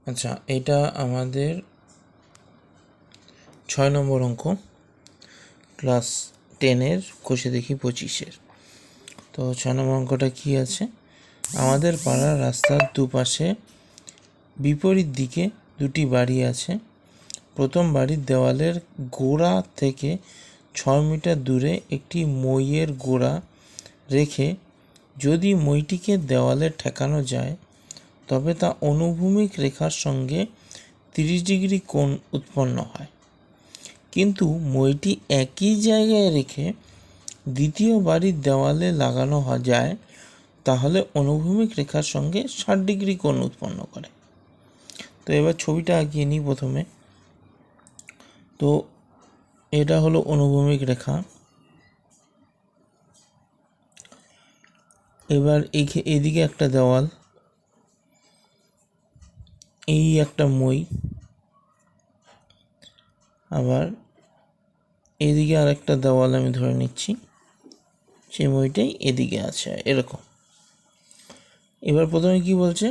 আচ্ছা, এটা আমাদের 6 নম্বর অঙ্ক, ক্লাস 10-এর কষে দেখি 25-এর। তো 6 নম্বর অঙ্কটা কী আছে? আমাদের পাড়ার রাস্তার দুপাশে বিপরীত দিকে দুটি বাড়ি আছে। প্রথম বাড়ির দেওয়ালের গোড়া থেকে 6 মিটার দূরে একটি মইয়ের গোড়া রেখে যদি মইটিকে দেওয়ালে ঠেকানো যায় তবে তা অনুভূমিক রেখার সঙ্গে 30 ডিগ্রি কোণ উৎপন্ন হয়। কিন্তু মইটি একই জায়গায় রেখে দ্বিতীয় বাড়ির দেওয়ালে লাগানো যায় তাহলে অনুভূমিক রেখার সঙ্গে 60 ডিগ্রি কোণ উৎপন্ন করে। তো এবার ছবিটা আঁকিয়ে নিই প্রথমে। তো এটা হলো অনুভূমিক রেখা। এবার এদিকে একটা দেওয়াল, এই একটা মই, আবার এদিকে আর একটা দেওয়াল আমি ধরে নিচ্ছি, সেই মইটাই এদিকে আছে এরকম। এবার প্রথমে কি বলছে?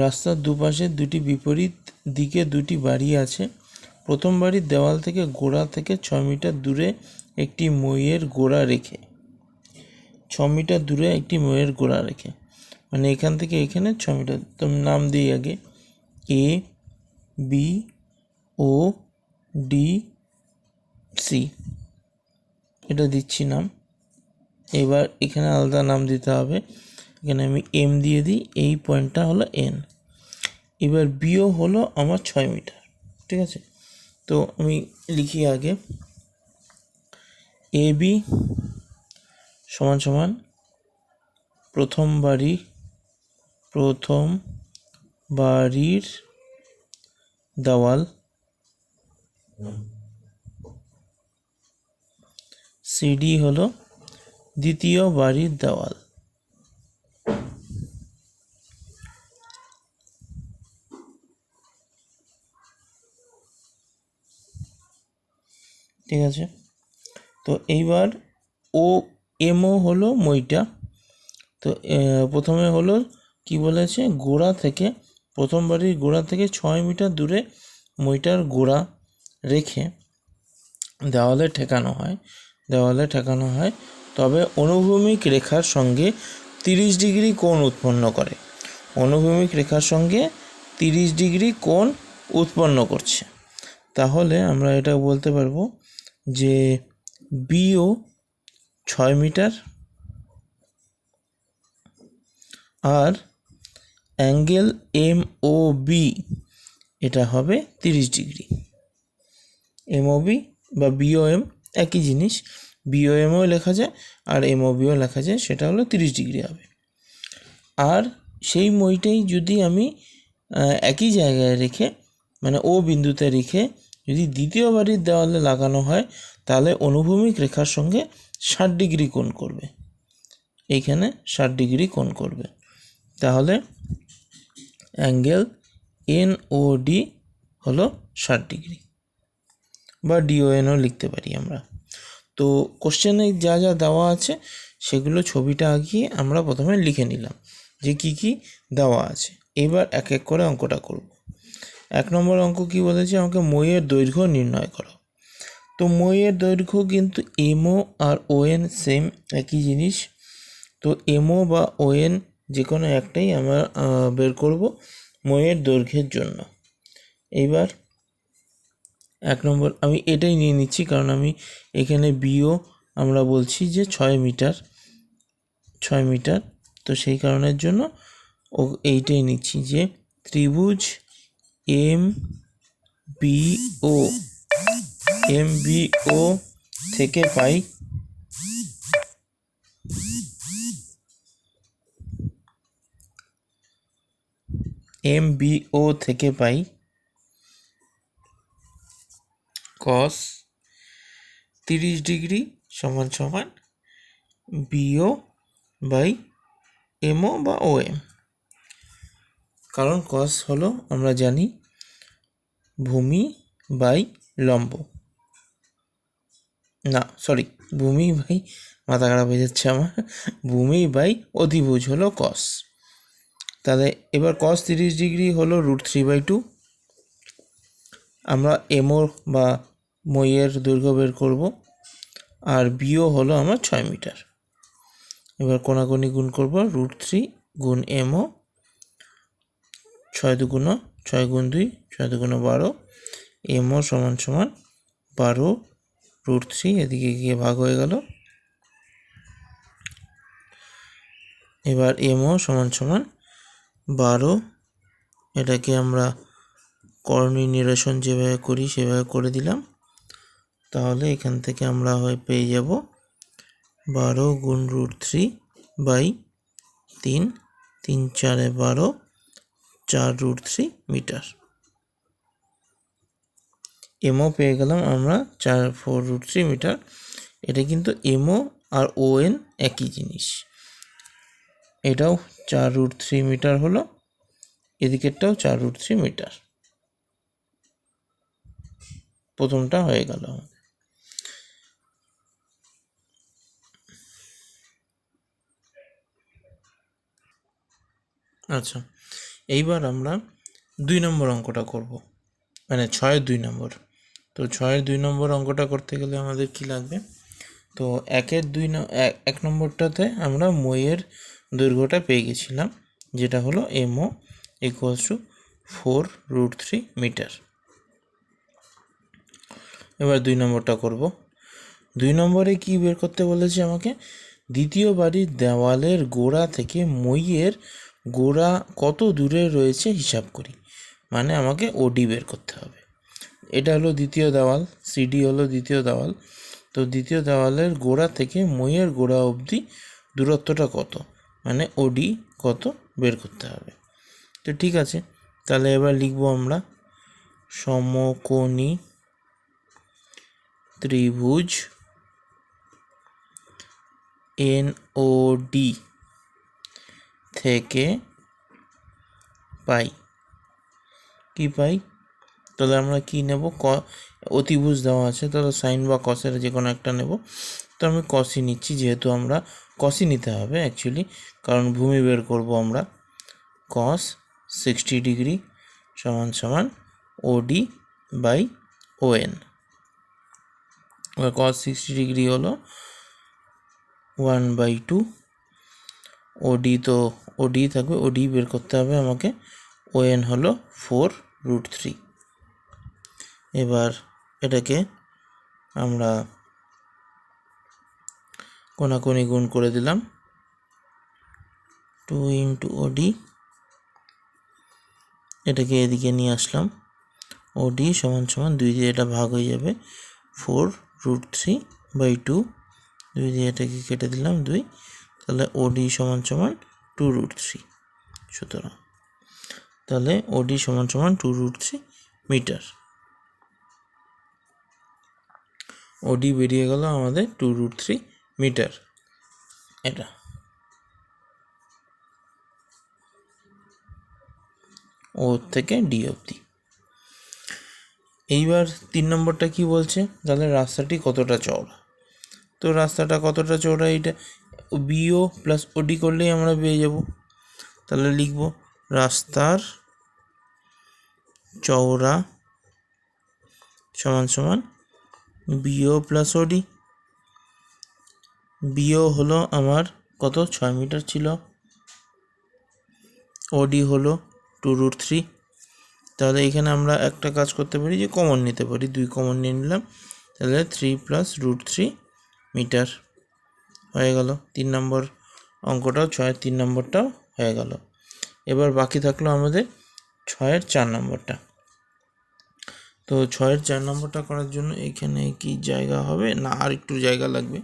রাস্তার দুপাশে দুটি বিপরীত দিকে দুটি বাড়ি আছে। প্রথম বাড়ির দেওয়াল থেকে গোড়া থেকে 6 মিটার দূরে একটি মইয়ের গোড়া রেখে 6 মিটার দূরে একটি মইয়ের গোড়া রেখে মানে এখান থেকে এখানে 6 মিটার। তো নাম দিই আগে, A B O D C, এটা দিচ্ছি নাম। এবার এখানে আলাদা নাম দিতে হবে, এখানে আমি এম দিয়ে দিই, এই পয়েন্টটা হলো এন। এবার বিও হলো আমার 6 মিটার, ঠিক আছে? তো আমি লিখি আগে, এ বি সমান সমান প্রথম বাড়ির দেওয়াল, সিডি হলো দ্বিতীয় বাড়ির দেওয়াল। ঠিক আছে? তো এইবার ও এমও হলো মইটা। তো প্রথমে হলো কি বলেছে, গোড়া থেকে, প্রথম বাড়ির গোড়া থেকে 6 মিটার দূরে মইটার গোড়া রেখে দেওয়ালে ঠেকানো হয় তবে অনুভূমিক রেখার সঙ্গে 30 ডিগ্রি কোণ উৎপন্ন করে। অনুভূমিক রেখার সঙ্গে 30 ডিগ্রি কোণ উৎপন্ন করছে। তাহলে আমরা এটা বলতে পারবো যে বিও 6 মিটার আর অ্যাঙ্গেল এম ও বি এটা হবে 30 ডিগ্রি। এমওবি বা বিওএম একই জিনিস, বিওএমও লেখা যায় আর এমওবিও লেখা যায়, সেটা হলো 30 ডিগ্রি হবে। আর সেই মইটাই যদি আমি একই জায়গায় রেখে মানে ও বিন্দুতে রেখে যদি দ্বিতীয় বাড়ির দেওয়ালে লাগানো হয় তাহলে অনুভূমিক রেখার সঙ্গে 60 ডিগ্রি কোণ করবে, এইখানে 60 ডিগ্রি কোণ করবে। তাহলে অ্যাঙ্গেল এন ও ডি হলো 60 ডিগ্রি বা ডিওএনও লিখতে পারি আমরা। তো কোশ্চেনে যা যা দেওয়া আছে সেগুলো ছবিটা আঁকিয়ে আমরা প্রথমে লিখে নিলাম যে কি কি দেওয়া আছে। এবার এক এক করে অঙ্কটা করব। 1 নম্বর অঙ্ক কি বলেছে, আমাকে মইয়ের দৈর্ঘ্য নির্ণয় করো। তো মইয়ের দৈর্ঘ্য কিন্তু এমও আর ওএন সেম একই জিনিস। তো এমও বা ওএন যে কোনো একটাই আমরা বের করব মইয়ের দৈর্ঘ্যের জন্য। এইবার 1 নম্বর আমি এটাই নিয়ে নিচ্ছি, কারণ আমি এখানে বিও আমরা বলছি যে 6 মিটার, তো সেই কারণের জন্য এইটাই নিচ্ছি যে ত্রিভুজ এম বিও থেকে পাই cos 30 ডিগ্রি সমান সমান বিও বাই এমও বা ওএম। কারণ cos হলো আমরা জানি ভূমি বাই লম্ব, না সরি ভূমি বাই, মাথা খারাপ হয়ে যাচ্ছে আমার, ভূমি বাই অধিভুজ হলো cos। তাহলে এবার cos 30 ডিগ্রি হলো √3/2। আমরা এমও বা মইয়ের দৈর্ঘ্য বের করব, আর বিও হলো আমার 6 মিটার। এবার কোণাকুণি গুণ করব, √3 গুণ এমও, 6 গুণ 2 6 গুণ 12, এমও সমান সমান 12 √3, এদিকে গিয়ে ভাগ হয়ে গেল। এবার এমও সমান সমান 12, এটাকে আমরা করণীয় নিরসন যেভাবে করি সেভাবে করে দিলাম। তাহলে এখান থেকে আমরা পেয়ে যাব 12 গুণ √3/3, 3 4 12, 4 √3 মিটার। এমও পেয়ে গেলাম আমরা 4 √3 মিটার। এটা কিন্তু এমও আর ওএন একই জিনিস। এটাও 4 √3 মিটার হলো, এদিকেরটাও 4 √3 মিটার। প্রথমটা হয়ে গেল। আচ্ছা, এইবার আমরা 2 নম্বর অঙ্কটা করব, মানে 6-এর 2 নম্বর। তো 6-এর 2 নম্বর অঙ্কটা করতে গেলে আমাদের কি লাগবে? তো 1 নম্বরটাতে আমরা মইয়ের দৈর্ঘ্যটা পেয়ে গেছিলাম, যেটা হলো এমও = 4 √3 মিটার। এবার 2 নম্বরটা করব। 2 নম্বরে কি বের করতে বলেছে আমাকে? দ্বিতীয় বাড়ির দেওয়ালের গোড়া থেকে মইয়ের গোড়া কত দূরে রয়েছে হিসাব করি। মানে আমাকে ওডি বের করতে হবে। এটা হলো দ্বিতীয় দেওয়াল, সিডি হলো দ্বিতীয় দেওয়াল। তো দ্বিতীয় দেওয়ালের গোড়া থেকে মইয়ের গোড়া অবধি দূরত্বটা কত, মানে ওডি কত বের করতে হবে। তো ঠিক আছে, তাহলে এবার লিখবো আমরা সমকোণী ত্রিভুজ NOD থেকে পাই। কি পাই? তাহলে আমরা কি নেব? অতিভুজ দেওয়া আছে, তাহলে সাইন বা কসের যে কোনো একটা নেব। তো আমি কসই নিচ্ছি, যেহেতু আমরা কসই নিতে হবে অ্যাকচুয়ালি, কারণ ভূমি বের করব আমরা। cos 60 ডিগ্রি সমান সমান OD/ON। এবার cos 60 ডিগ্রি হলো 1/2, ওডি তো ওডি থাকবে, ওডি বের করতে হবে আমাকে। ON হলো 4 √3। এবার এটাকে আমরা কোণাকুণি গুণ করে দিলাম, 2 × OD, এটাকে এদিকে নিয়ে আসলাম। OD সমান সমান 2 দিয়ে এটা ভাগ হয়ে যাবে, 4 √3/2, 2 দিয়ে এটাকে কেটে দিলাম 2, তাহলে OD সমান সমান 2 √3। সুতরাং তাহলে OD সমান সমান 2 √3 মিটার। OD বেরিয়ে গেল আমাদের 2 √3 মিটার। এটা ও থেকে ডি অবধি। এইবার 3 নম্বরটা কি বলছে? তাহলে রাস্তাটি কতটা চওড়া। তো রাস্তাটা কতটা চওড়া, এটা বিও প্লাস ওডি করলেই আমরা পেয়ে যাব। তাহলে লিখব রাস্তার চওড়া সমান সমান বিও প্লাস ওডি। বিও হলো আমার কত, 6 মিটার ছিল। ওডি হলো 2 √3। তাহলে এখানে আমরা একটা কাজ করতে পারি, যে কমন নিতে পারি, 2 কমন নিয়ে নিলাম, তাহলে 3 + √3 মিটার হয়ে গেল। 3 নম্বর অঙ্কটাও 6-এর 3 নম্বরটাও হয়ে গেল। এবার বাকি থাকলো আমাদের 6-এর 4 নম্বরটা। তো 6-এর 4 নম্বরটা করার জন্য এখানে কি জায়গা হবে না, আর একটু জায়গা লাগবে।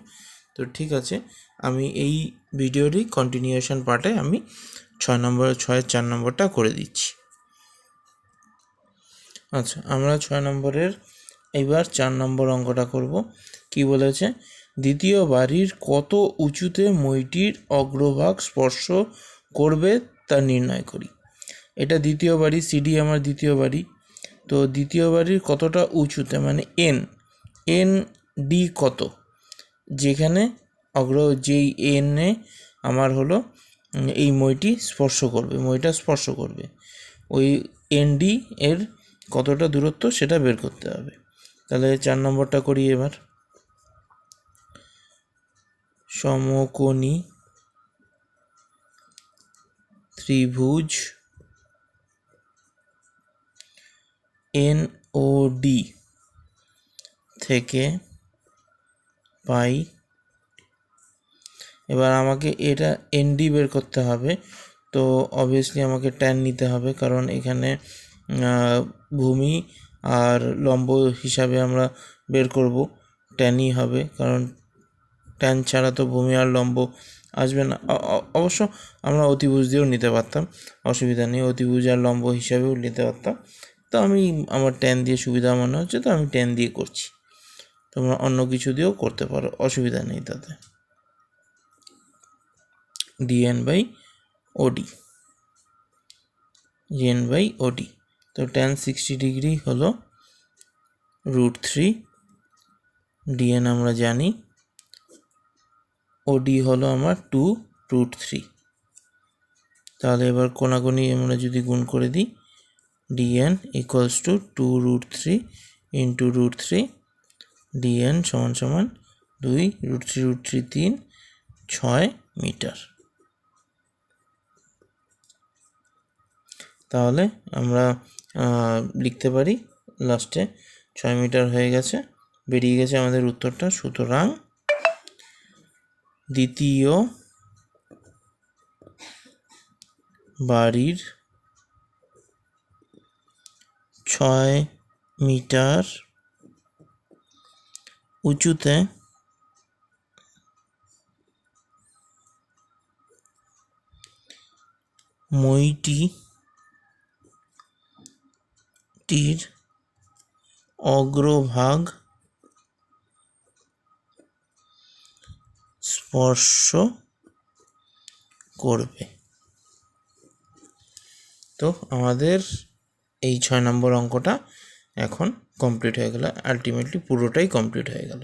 তো ঠিক আছে, আমি এই ভিডিওরই কন্টিনিউয়েশন পার্টে আমি 6-এর 4 নম্বরটা করে দিচ্ছি। আচ্ছা, আমরা 6 নম্বরের এবার 4 নম্বর অঙ্কটা করব। কি বলেছে? দ্বিতীয় বাড়ির কত উঁচুতে মইটির অগ্রভাগ স্পর্শ করবে তা নির্ণয় করি। এটা দ্বিতীয় বাড়ি, সিডি আমার দ্বিতীয় বাড়ি। তো দ্বিতীয় বাড়ির কতটা উঁচুতে, মানে এন ডি কত, যেখানে যেই এনে আমার হলো এই মইটা স্পর্শ করবে ওই এনডি এর কতটা দূরত্ব সেটা বের করতে হবে। তাহলে 4 নম্বরটা করি এবার। সমকোণী ত্রিভুজ এনওডি থেকে পাই, এবার আমাকে এটা এনডি বের করতে হবে। তো অবভিয়াসলি আমাকে ট্যান নিতে হবে, কারণ এখানে ভূমি আর লম্ব হিসাবে আমরা বের করব ট্যানই হবে, কারণ ট্যান ছাড়া তো ভূমি আর লম্ব আসবে না। অবশ্য আমরা অতিভুজ দিয়েও নিতে পারতাম, অসুবিধা নেই, অতিভুজ আর লম্ব হিসাবেও নিতে পারতাম। তো আমার ট্যান দিয়ে সুবিধা মনে হচ্ছে, তো আমি ট্যান দিয়ে করছি। তোমরা অন্য কিছু দিয়েও করতে পারো, অসুবিধা নেই তাতে। ডিএন বাই ওডি, তো ট্যান 60 ডিগ্রি হলো √3, ডিএন আমরা জানি, ওডি হলো আমার 2√3। তাহলে এবার কোনাকুনি আমরা যদি গুণ করে দিই, D N equals to 2√3 into √3, D N সমান সমান 2, √3 3, 6 মিটার। তাহলে আমরা লিখতে পারি লাস্টে 6 মিটার হয়ে গেছে, বেরিয়ে গেছে আমাদের উত্তরটা। সুতরাং দ্বিতীয় বাড়ির 6 মিটার উঁচুতে মইটির অগ্রভাগ স্পর্শ করবে। তো আমাদের এই 6 নম্বর অঙ্কটা এখন কমপ্লিট হয়ে গেল, আলটিমেটলি পুরোটাই কমপ্লিট হয়ে গেল।